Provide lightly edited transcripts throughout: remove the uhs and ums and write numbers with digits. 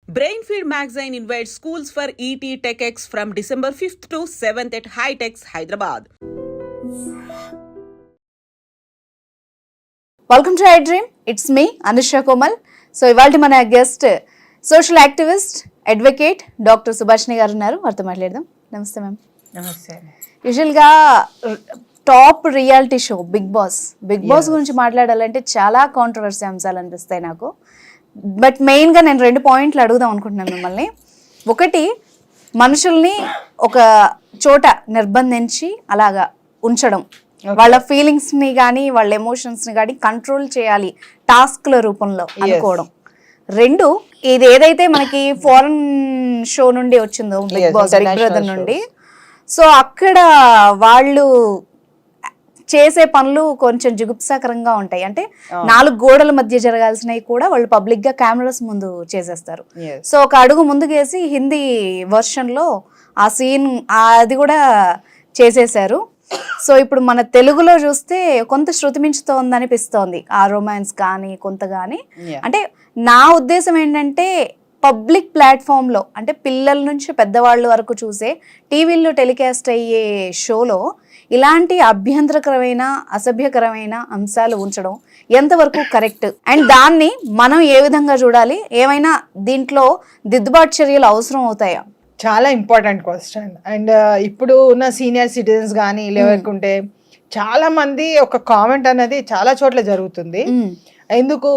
Brainfeed Magazine invites schools for ET TechX from December 5th to 7th at High-Tech, Hyderabad. Welcome to I dream. It's me Anusha Komal. So ఇవాళ మన guest social activist, advocate doctor Subhashini గారు ఉన్నారు. వారితో మాట్లాడదాం. నమస్తే ma'am. నమస్తే. యూజువల్గా top reality show Bigg Boss గురించి మాట్లాడాలంటే చాలా కాంట్రవర్సీ అంశాలు అనిపిస్తాయి నాకు. బట్ మెయిన్గా నేను 2 పాయింట్లు అడుగుదాం అనుకుంటున్నాను మిమ్మల్ని. ఒకటి, మనుషుల్ని ఒక చోట నిర్బంధించి అలాగా ఉంచడం, వాళ్ళ ఫీలింగ్స్ ని కానీ వాళ్ళ ఎమోషన్స్ ని కానీ కంట్రోల్ చేయాలి టాస్క్ల రూపంలో అనుకోవడం. 2, ఇది ఏదైతే మనకి ఫారెన్ షో నుండి వచ్చిందో బిగ్ బాస్, బిగ్ బ్రదర్ నుండి, సో అక్కడ వాళ్ళు చేసే పనులు కొంచెం జుగుప్సాకరంగా ఉంటాయి. అంటే 4 గోడల మధ్య జరగాల్సినవి కూడా వాళ్ళు పబ్లిక్ గా కెమెరాస్ ముందు చేసేస్తారు. సో ఒక అడుగు ముందుకేసి హిందీ వర్షన్ లో ఆ సీన్ అది కూడా చేసేసారు. సో ఇప్పుడు మన తెలుగులో చూస్తే కొంత శృతి మించుతోంది అనిపిస్తోంది ఆ రొమాన్స్ కానీ కొంత కానీ. అంటే నా ఉద్దేశం ఏంటంటే పబ్లిక్ ప్లాట్ఫామ్లో, అంటే పిల్లల నుంచి పెద్దవాళ్ళ వరకు చూసే టీవీల్లో టెలికాస్ట్ అయ్యే షోలో ఇలాంటి అభ్యంతరకరమైన, అసభ్యకరమైన అంశాలు ఉంచడం ఎంతవరకు కరెక్ట్, అండ్ దాన్ని మనం ఏ విధంగా చూడాలి, ఏమైనా దీంట్లో దిద్దుబాటు చర్యలు అవసరం అవుతాయా? చాలా ఇంపార్టెంట్ క్వశ్చన్. అండ్ ఇప్పుడు ఉన్న సీనియర్ సిటిజన్స్ కానీ లేకుంటే చాలా మంది ఒక కామెంట్ అనేది చాలా చోట్ల జరుగుతుంది. ఎందుకు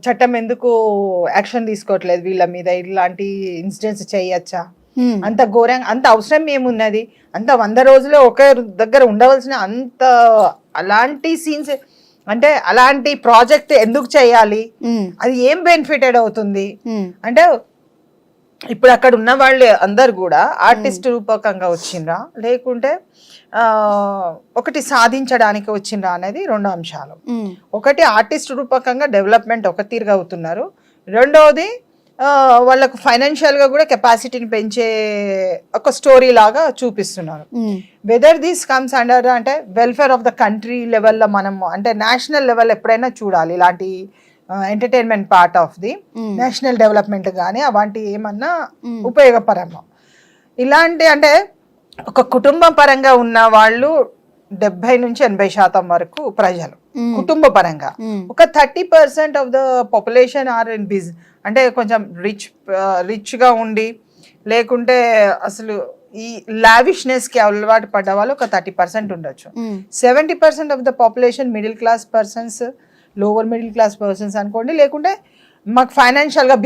చట్టం ఎందుకు యాక్షన్ తీసుకోవట్లేదు వీళ్ళ మీద, ఇలాంటి ఇన్సిడెంట్స్ చేయొచ్చా, అంత ఘోరంగా, అంత అవసరం ఏమున్నది, అంత 100 రోజులు ఒకే దగ్గర ఉండవలసిన అంత అలాంటి సీన్స్, అంటే అలాంటి ప్రాజెక్ట్ ఎందుకు చేయాలి, అది ఏం బెనిఫిటెడ్ అవుతుంది అంటే, ఇప్పుడు అక్కడ ఉన్న వాళ్ళు అందరు కూడా ఆర్టిస్ట్ రూపకంగా వచ్చిండ్రా లేకుంటే ఒకటి సాధించడానికి వచ్చిండ్రా అనేది 2 అంశాలు. ఒకటి ఆర్టిస్ట్ రూపకంగా డెవలప్మెంట్ ఒక తీరుగా అవుతున్నారు, రెండవది వాళ్ళకు ఫైనాన్షియల్ గా కూడా కెపాసిటీని పెంచే ఒక స్టోరీ లాగా చూపిస్తున్నారు. వెదర్ దిస్ కమ్స్ అండర్ అంటే వెల్ఫేర్ ఆఫ్ ద కంట్రీ లెవెల్లో మనం, అంటే నేషనల్ లెవెల్ ఎప్పుడైనా చూడాలి ఇలాంటి entertainment part of the national development కానీ అవంటి ఏమన్నా ఉపయోగపరమో. ఇలాంటి అంటే ఒక కుటుంబ పరంగా ఉన్న వాళ్ళు 70 నుంచి 80% వరకు ప్రజలు కుటుంబ పరంగా, ఒక 30% of the population are in business, అంటే కొంచెం రిచ్ గా ఉండి లేకుంటే అసలు ఈ లావిష్నెస్ కి అలవాటు పడ్డ వాళ్ళు ఒక 30% ఉండొచ్చు. 70% of the population middle class persons, lower middle class persons అనుకోండి, లేకుంటే మాకు ఫైనాన్షియల్గా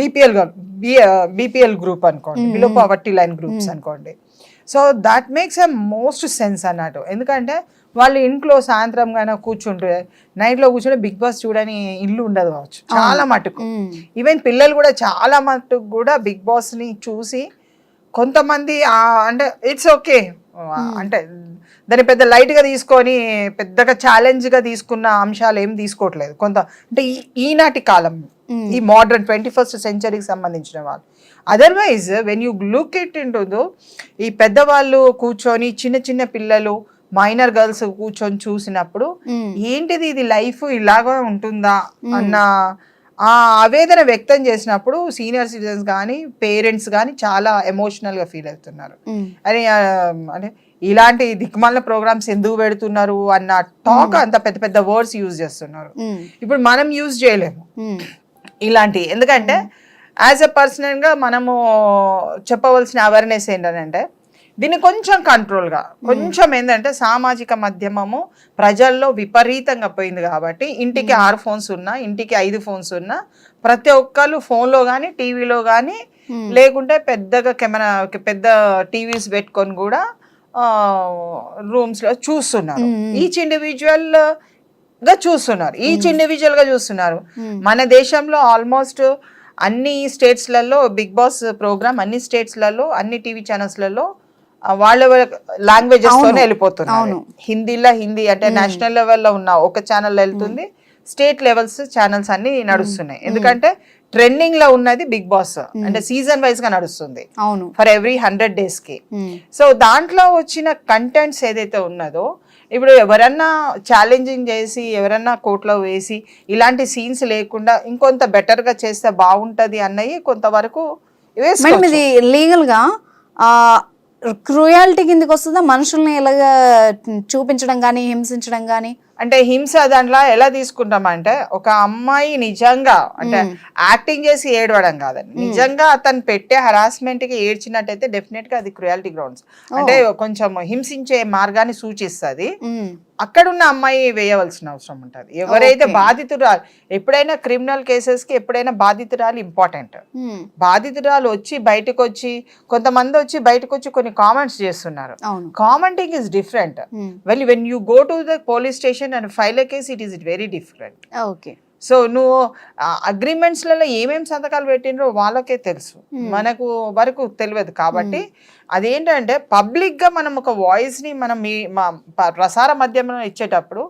బీపీఎల్ గ్రూప్ అనుకోండి, బిలో పావర్టీ లైన్ గ్రూప్స్ అనుకోండి. So that makes a most sense అన్నట్టు. ఎందుకంటే వాళ్ళు ఇంట్లో సాయంత్రం గానే కూర్చుంటే, నైట్లో కూర్చుంటే బిగ్ బాస్ చూడని ఇల్లు ఉండదు కావచ్చు చాలా మటుకు. ఈవెన్ పిల్లలు కూడా చాలా మటుకు కూడా బిగ్ బాస్ని చూసి కొంతమంది అంటే ఇట్స్ ఓకే, అంటే దాన్ని పెద్ద లైట్గా తీసుకొని పెద్దగా ఛాలెంజ్గా తీసుకున్న అంశాలు ఏం తీసుకోవట్లేదు కొంత, అంటే ఈనాటి కాలం, ఈ మోడర్న్ 21st సెంచరీకి సంబంధించిన వాళ్ళు. Otherwise when you look it into ఈ పెద్దవాళ్ళు కూర్చొని చిన్న చిన్న పిల్లలు, మైనర్ గర్ల్స్ కూర్చొని చూసినప్పుడు ఏంటిది ఇది లైఫ్ ఇలాగా ఉంటుందా అన్న ఆ ఆవేదన వ్యక్తం చేసినప్పుడు సీనియర్ సిటిజన్స్ కానీ పేరెంట్స్ కానీ చాలా ఎమోషనల్గా ఫీల్ అవుతున్నారు. అని అంటే ఇలాంటి దిక్మాల ప్రోగ్రామ్స్ ఎందుకు పెడుతున్నారు అన్న టాక్, అంత పెద్ద పెద్ద వర్డ్స్ యూజ్ చేస్తున్నారు. ఇప్పుడు మనం యూజ్ చేయలేము ఇలాంటి, ఎందుకంటే యాజ్ ఎ పర్సనల్గా మనము చెప్పవలసిన అవేర్నెస్ ఏంటంటే దీన్ని కొంచెం కంట్రోల్గా, కొంచెం ఏంటంటే సామాజిక మాధ్యమము ప్రజల్లో విపరీతంగా పోయింది కాబట్టి ఇంటికి 6 phones ఉన్నా, ఇంటికి 5 phones ఉన్నా, ప్రతి ఒక్కళ్ళు ఫోన్లో కానీ టీవీలో కానీ లేకుంటే పెద్దగా కెమెరా, పెద్ద టీవీస్ పెట్టుకొని కూడా రూమ్స్ లో చూస్తున్నారు. ఈచ్ ఇండివిజువల్ గా చూస్తున్నారు. మన దేశంలో ఆల్మోస్ట్ అన్ని స్టేట్స్లలో బిగ్ బాస్ ప్రోగ్రామ్, అన్ని స్టేట్స్లలో అన్ని టీవీ ఛానల్స్లలో వాళ్ళ లాంగ్వేజెస్ తోనే వెళ్ళిపోతున్నారు. హిందీ అంటే నేషనల్ లెవెల్లో ఉన్న ఒక ఛానల్ వెళ్తుంది, స్టేట్ లెవెల్స్ ఛానల్స్ అన్ని నడుస్తున్నాయి. ఎందుకంటే ట్రెండింగ్ లో ఉన్నది బిగ్ బాస్, అంటే సీజన్ వైజ్ గా నడుస్తుంది ఫర్ ఎవ్రీ 100 days కి. సో దాంట్లో వచ్చిన కంటెంట్స్ ఏదైతే ఉన్నదో, ఇప్పుడు ఎవరన్నా ఛాలెంజింగ్ చేసి ఎవరన్నా కోర్టులో వేసి ఇలాంటి సీన్స్ లేకుండా ఇంకొంత బెటర్గా చేస్తే బాగుంటుంది అన్నవి కొంతవరకు మేడం ఇది లీగల్ గా క్రూయాలిటీ కిందకి వస్తుందా, మనుషుల్ని ఎలాగా చూపించడం కానీ హింసించడం కానీ? అంటే హింస దాంట్లో ఎలా తీసుకుంటామంటే, ఒక అమ్మాయి నిజంగా అంటే యాక్టింగ్ చేసి ఏడవడం కాదండి, నిజంగా అతను పెట్టే హరాస్మెంట్ కి ఏడ్చినట్టయితే డెఫినెట్ గా అది క్రుయాలిటీ గ్రౌండ్స్, అంటే కొంచెం హింసించే మార్గాన్ని సూచిస్తుంది. అక్కడున్న అమ్మాయి వేయవలసిన అవసరం ఉంటుంది. ఎవరైతే బాధితురాలు, ఎప్పుడైనా క్రిమినల్ కేసెస్ కి ఎప్పుడైనా బాధితురాలు ఇంపార్టెంట్. బాధితురాలు వచ్చి బయటకు వచ్చి, కొంతమంది వచ్చి బయటకు వచ్చి కొన్ని కామెంట్స్ చేస్తున్నారు. Commenting is different. When you go to the police station and file a case, it is very different. Okay. So నువ్వు అగ్రిమెంట్స్లలో ఏమేమి సంతకాలు పెట్టినరో వాళ్ళకే తెలుసు, మనకు వరకు తెలియదు. కాబట్టి అదేంటంటే పబ్లిక్గా మనం ఒక వాయిస్ని మనం ప్రసార మాధ్యమంలో ఇచ్చేటప్పుడు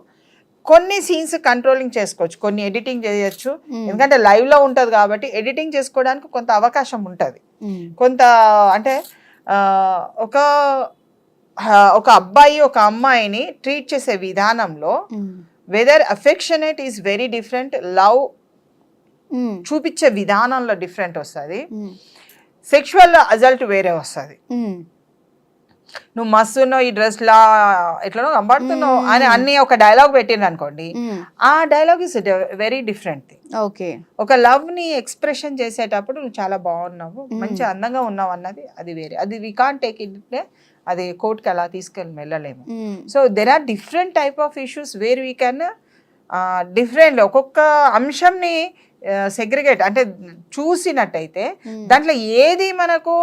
కొన్ని సీన్స్ కంట్రోలింగ్ చేసుకోవచ్చు, కొన్ని ఎడిటింగ్ చేయొచ్చు. ఎందుకంటే లైవ్లో ఉంటుంది కాబట్టి ఎడిటింగ్ చేసుకోవడానికి కొంత అవకాశం ఉంటుంది. కొంత అంటే ఒక అబ్బాయి ఒక అమ్మాయిని ట్రీట్ చేసే విధానంలో whether affectionate is very different, love చూపించే విధానంలో డిఫరెంట్ వస్తుంది, సెక్షువల్ అజల్ట్ వేరే వస్తుంది. నువ్వు మస్తున్నావు, ఈ డ్రెస్ లా ఎట్లనో కనబడుతున్నావు అని అన్ని ఒక డైలాగ్ పెట్టింది అనుకోండి, ఆ dialogue is very different thing. Okay. ఒక లవ్ ని ఎక్స్ప్రెషన్ చేసేటప్పుడు నువ్వు చాలా బాగున్నావు, మంచి అందంగా ఉన్నావు అన్నది అది వేరే, అది వి కాంట్ టేక్ ఇట్, అది కోర్టుకి అలా తీసుకెళ్ళి వెళ్ళలేము. So there are different type of issues where we can different ఒక్కొక్క అంశంని సెగ్రిగేట్ అంటే చూసినట్టయితే దాంట్లో ఏది మనకు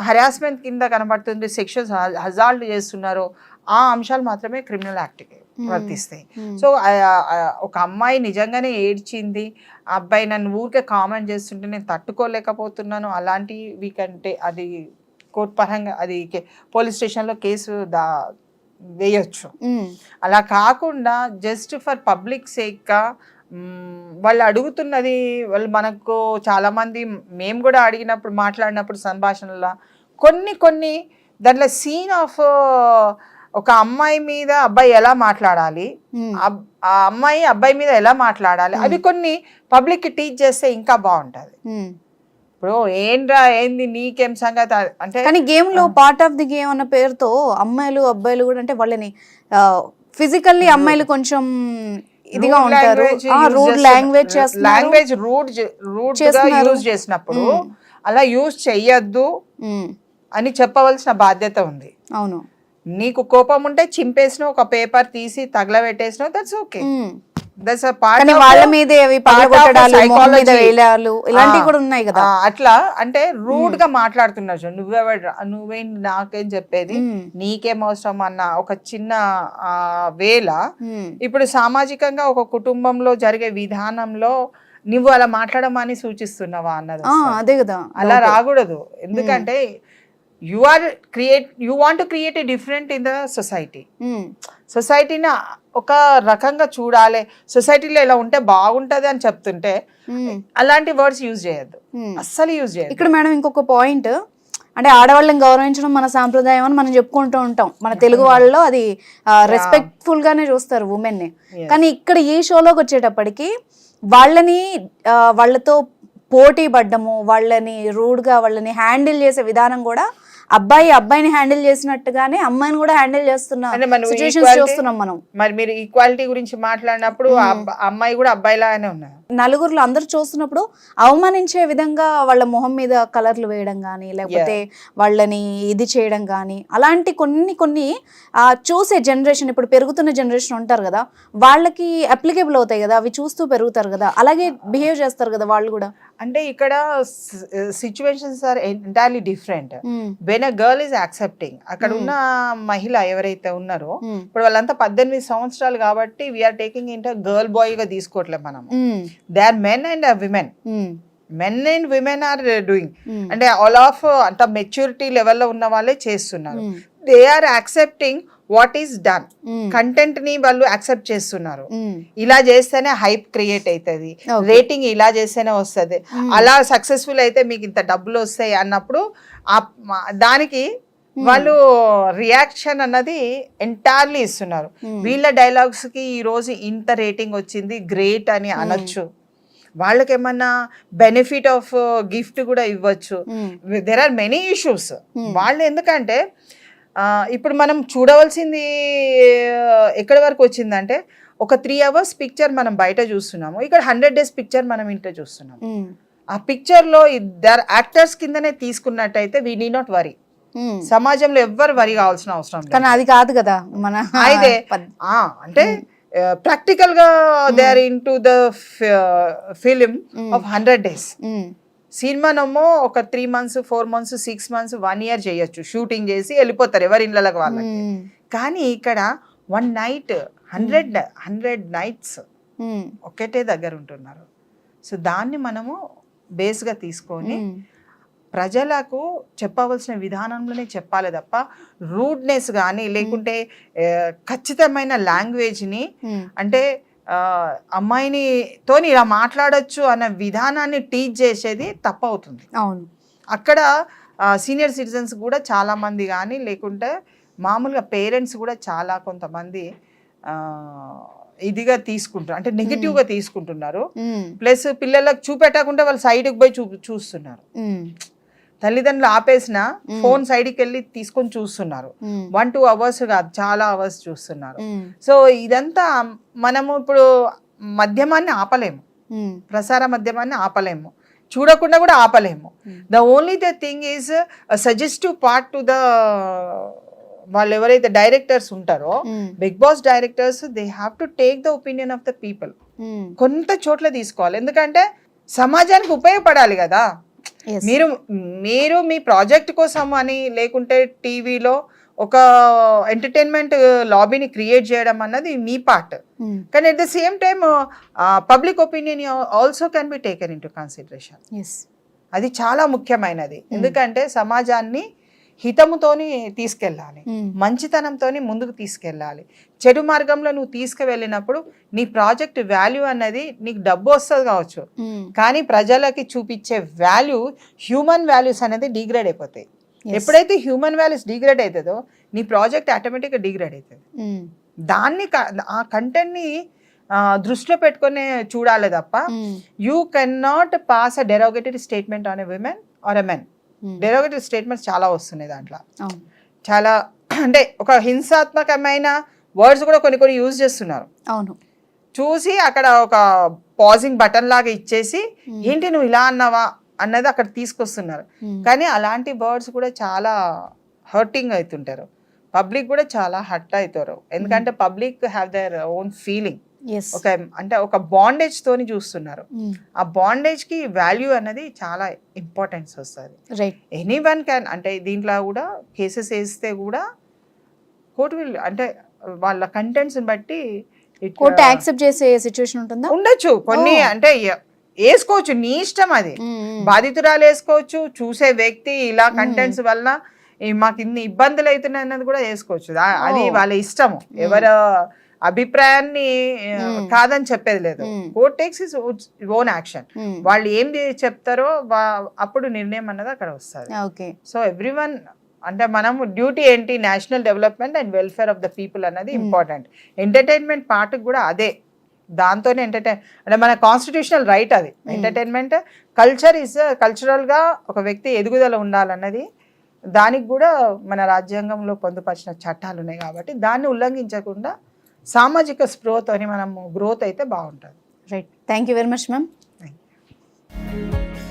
హరాస్మెంట్ కింద కనబడుతుంది, సెక్షువల్ హజాల్ట్ చేస్తున్నారో ఆ అంశాలు మాత్రమే క్రిమినల్ యాక్ట్కి వర్తిస్తాయి. సో ఒక అమ్మాయి నిజంగానే ఏడ్చింది, ఆ అబ్బాయి నన్ను ఊరికే కామెంట్ చేస్తుంటే నేను తట్టుకోలేకపోతున్నాను, అలాంటివి కంటే అది కోర్టు పరంగా అది పోలీస్ స్టేషన్లో కేసు వేయొచ్చు. అలా కాకుండా జస్ట్ ఫర్ పబ్లిక్ సేక్గా వాళ్ళు అడుగుతున్నది, వాళ్ళు మనకు చాలామంది మేము కూడా అడిగినప్పుడు మాట్లాడినప్పుడు సంభాషణలో కొన్ని దాంట్లో సీన్ ఆఫ్ ఒక అమ్మాయి మీద అబ్బాయి ఎలా మాట్లాడాలి, ఆ అమ్మాయి అబ్బాయి మీద ఎలా మాట్లాడాలి, అవి కొన్ని పబ్లిక్కి టీచ్ చేస్తే ఇంకా బాగుంటుంది. ఇప్పుడు ఏంది నీకేం సంగతి అంటే, కానీ గేమ్ లో పార్ట్ ఆఫ్ ది గేమ్ అన్న పేరుతో అమ్మాయిలు అబ్బాయిలు కూడా అంటే వాళ్ళని ఫిజికల్లీ అమ్మాయిలు కొంచెం ఇదిగా ఉంటారు, రూడ్ లాంగ్వేజ్ యూజ్ చేసినప్పుడు అలా యూజ్ చెయ్యొద్దు అని చెప్పవలసిన బాధ్యత ఉంది. అవును. నీకు కోపం ఉంటే చింపేసిన ఒక పేపర్ తీసి తగలబెట్టేసిన, దట్స్ ఓకే. వాళ్ళ మీద ఇలాంటివి కూడా ఉన్నాయి కదా. అట్లా అంటే రూడ్ గా మాట్లాడుతున్నారు, నువ్వేంటి నాకేం చెప్పేది, నీకేం అవసరం అన్న ఒక చిన్న వేళ. ఇప్పుడు సామాజికంగా ఒక కుటుంబంలో జరిగే విధానంలో నువ్వు అలా మాట్లాడమని సూచిస్తున్నావా అన్నది అదే కదా. అలా రాకూడదు. ఎందుకంటే you want to create a different in the society. సొసైటీని ఒక రకంగా చూడాలి, సొసైటీలో ఇలా ఉంటే బాగుంటది అని చెప్తుంటే అలాంటి వర్డ్స్ యూజ్ చేయొద్దు, అస్సలు యూజ్ చేయొద్దు. ఇక్కడ మేడం ఇంకొక పాయింట్ అంటే ఆడవాళ్ళని గౌరవించడం మన సాంప్రదాయం అని మనం చెప్పుకుంటూ ఉంటాం. మన తెలుగు వాళ్ళలో అది రెస్పెక్ట్ఫుల్ గానే చూస్తారు ఉమెన్ ని. కానీ ఇక్కడ ఈ షోలోకి వచ్చేటప్పటికి వాళ్ళతో పోటీ పడ్డము, వాళ్ళని రూడ్గా వాళ్ళని హ్యాండిల్ చేసే విధానం కూడా అబ్బాయిని హ్యాండిల్ చేసినట్టుగానే అమ్మాయిని కూడా హ్యాండిల్ చూస్తున్నాం మనం. మరి మీరు ఈక్వాలిటీ గురించి మాట్లాడినప్పుడు అమ్మాయి కూడా అబ్బాయిలాగానే ఉన్నారు. నలుగురులో అందరు చూస్తున్నప్పుడు అవమానించే విధంగా వాళ్ళ మొహం మీద కలర్లు వేయడం కానీ, లేకపోతే వాళ్ళని ఇది చేయడం కానీ, అలాంటి కొన్ని చూసే జనరేషన్, ఇప్పుడు పెరుగుతున్న జనరేషన్ ఉంటారు కదా, వాళ్ళకి అప్లికేబుల్ అవుతాయి కదా, అవి చూస్తూ పెరుగుతారు కదా, అలాగే బిహేవ్ చేస్తారు కదా వాళ్ళు కూడా. అంటే ఇక్కడ situations are entirely different. When a girl is accepting, అక్కడ ఉన్న మహిళ ఎవరైతే ఉన్నారో ఇప్పుడు వాళ్ళంతా 18 సంవత్సరాలు కాబట్టి we are taking into girl boy గా తీసుకోవట్లేదు మనం. They are men and women. Men and women are doing, అంటే ఆల్ ఆఫ్ అంత మెచ్యూరిటీ లెవెల్లో ఉన్న వాళ్ళే చేస్తున్నారు. They are accepting what is done, content ని వాళ్ళు యాక్సెప్ట్ చేస్తున్నారు. ఇలా చేస్తేనే హైప్ క్రియేట్ అవుతుంది, రేటింగ్ ఇలా చేస్తేనే వస్తుంది, అలా సక్సెస్ఫుల్ అయితే మీకు ఇంత డబ్బులు వస్తాయి అన్నప్పుడు దానికి వాళ్ళు రియాక్షన్ అన్నది ఎంటైర్లీ ఇస్తున్నారు. వీళ్ళ డైలాగ్స్ కి ఈ రోజు ఇంత రేటింగ్ వచ్చింది, గ్రేట్ అని అనొచ్చు. వాళ్ళకి ఏమన్నా బెనిఫిట్ ఆఫ్ గిఫ్ట్ కూడా ఇవ్వచ్చు. There are many issues. వాళ్ళు ఎందుకంటే ఇప్పుడు మనం చూడవలసింది ఎక్కడి వరకు వచ్చిందంటే ఒక 3 hours పిక్చర్ మనం బయట చూస్తున్నాము, ఇక్కడ 100 days పిక్చర్ మనం ఇంట్లో చూస్తున్నాము. ఆ పిక్చర్లో ఇద్దరు యాక్టర్స్ కిందనే తీసుకున్నట్టయితే వీ నీ నాట్ వరీ. సమాజంలో ఎవ్వరు వరి కావాల్సిన అవసరం లేదు. కానీ అది కాదు కదా మన అయితే అంటే ప్రాక్టికల్ గా they are into the film of 100 days. సినిమానేమో ఒక 3 months 4 months 6 months 1 year చేయొచ్చు, షూటింగ్ చేసి వెళ్ళిపోతారు ఎవరి ఇళ్ళకి వాళ్ళకి. కానీ ఇక్కడ 1 night 100 nights ఒకటే దగ్గర ఉంటున్నారు. సో దాన్ని మనము బేస్గా తీసుకొని ప్రజలకు చెప్పవలసిన విధానంలోనే చెప్పాలి తప్ప రూడ్నెస్ కానీ లేకుంటే ఖచ్చితమైన లాంగ్వేజ్ని అంటే అమ్మాయిని తోని ఇలా మాట్లాడొచ్చు అన్న విధానాన్ని టీచ్ చేసేది తప్పవుతుంది. అవును, అక్కడ సీనియర్ సిటిజన్స్ కూడా చాలామంది కానీ లేకుంటే మామూలుగా పేరెంట్స్ కూడా చాలా కొంతమంది ఇదిగా తీసుకుంటారు, అంటే నెగిటివ్గా తీసుకుంటున్నారు. ప్లస్ పిల్లలకు చూపెట్టకుండా వాళ్ళు సైడ్కి పోయి చూస్తున్నారు. తల్లిదండ్రులు ఆపేసిన ఫోన్ సైడ్కి వెళ్ళి తీసుకొని చూస్తున్నారు. 1-2 hours కాదు, చాలా అవర్స్ చూస్తున్నారు. సో ఇదంతా మనము ఇప్పుడు మధ్యమాన్ని ఆపలేము, ప్రసార మధ్యమాన్ని ఆపలేము, చూడకుండా కూడా ఆపలేము. The only the thing is suggestive part to the వాళ్ళు ఎవరైతే డైరెక్టర్స్ ఉంటారో Bigg Boss directors they have to take the opinion of the people. కొంత చోట్ల తీసుకోవాలి, ఎందుకంటే సమాజానికి ఉపయోగపడాలి కదా. మీరు మీ ప్రాజెక్ట్ కోసం అని లేకుంటే టీవీలో ఒక ఎంటర్టైన్మెంట్ లాబీని క్రియేట్ చేయడం అన్నది మీ పార్ట్. కానీ at the same time public opinion also can be taken in to consideration. అది చాలా ముఖ్యమైనది, ఎందుకంటే సమాజాన్ని హితముతోని తీసుకెళ్ళాలి, మంచితనంతోని ముందుకు తీసుకెళ్ళాలి. చెడు మార్గంలో నువ్వు తీసుకువెళ్ళినప్పుడు నీ ప్రాజెక్ట్ వాల్యూ అన్నది నీకు డబ్బు వస్తుంది కావచ్చు, కానీ ప్రజలకి చూపించే వాల్యూ హ్యూమన్ వాల్యూస్ అనేది డిగ్రేడ్ అయిపోతాయి. ఎప్పుడైతే హ్యూమన్ వాల్యూస్ డిగ్రేడ్ అవుతుందో నీ ప్రాజెక్ట్ ఆటోమేటిక్గా డిగ్రేడ్ అవుతుంది. దాన్ని ఆ కంటెంట్ని దృష్టిలో పెట్టుకునే చూడాలి తప్ప you can not pass a derogatory statement on a women or a men. Derogatory statements చాలా వస్తున్నాయి దాంట్లో, చాలా అంటే ఒక హింసాత్మకమైన వర్డ్స్ కూడా కొన్ని యూజ్ చేస్తున్నారు. అవును, చూసి అక్కడ ఒక పాజింగ్ బటన్ లాగా ఇచ్చేసి ఏంటి నువ్వు ఇలా అన్నావా అన్నది అక్కడ తీసుకొస్తున్నారు. కానీ అలాంటి వర్డ్స్ కూడా చాలా హర్టింగ్ అవుతుంటారు, పబ్లిక్ కూడా చాలా హర్ట్ అవుతారు. ఎందుకంటే public have their own feeling. ఒక అంటే ఒక బాండేజ్ తోని చూస్తున్నారు. ఆ బాండేజ్ కి వాల్యూ అనేది చాలా ఇంపార్టెన్స్ వస్తుంది. ఎనీ వన్ క్యాన్, అంటే దీంట్లో కూడా కేసెస్ వేస్తే కూడా కోర్టు విల్ అంటే వాళ్ళ కంటెంట్స్ బట్టి కోర్టు యాక్సెప్ట్ చేసే సిచ్యువేషన్ ఉంటుందా? ఉండొచ్చు కొన్ని, అంటే వేసుకోవచ్చు, నీ ఇష్టం అది. బాధితురాలు వేసుకోవచ్చు, చూసే వ్యక్తి ఇలా కంటెంట్స్ వల్ల మాకు ఇన్ని ఇబ్బందులు అవుతున్నాయి అన్నది కూడా వేసుకోవచ్చు. అది వాళ్ళ ఇష్టము, ఎవరు అభిప్రాయాన్ని కాదని చెప్పేది లేదు. Court takes is own action. వాళ్ళు ఏం చెప్తారో అప్పుడు నిర్ణయం అన్నది అక్కడ వస్తుంది. సో ఎవ్రీవన్ అంటే మనం డ్యూటీ ఏంటి, national development and welfare of the people అన్నది ఇంపార్టెంట్. ఎంటర్టైన్మెంట్ పార్ట్ కూడా అదే, దాంతోనే అంటే మన కాన్స్టిట్యూషనల్ రైట్ అది. ఎంటర్టైన్మెంట్ కల్చర్ ఇస్ కల్చరల్గా ఒక వ్యక్తి ఎదుగుదల ఉండాలన్నది, దానికి కూడా మన రాజ్యాంగంలో పొందుపరిచిన చట్టాలు ఉన్నాయి. కాబట్టి దాన్ని ఉల్లంఘించకుండా సామాజిక స్పృహతోని మనము గ్రోత్ అయితే బాగుంటుంది. Right, thank you very much ma'am. Thank you.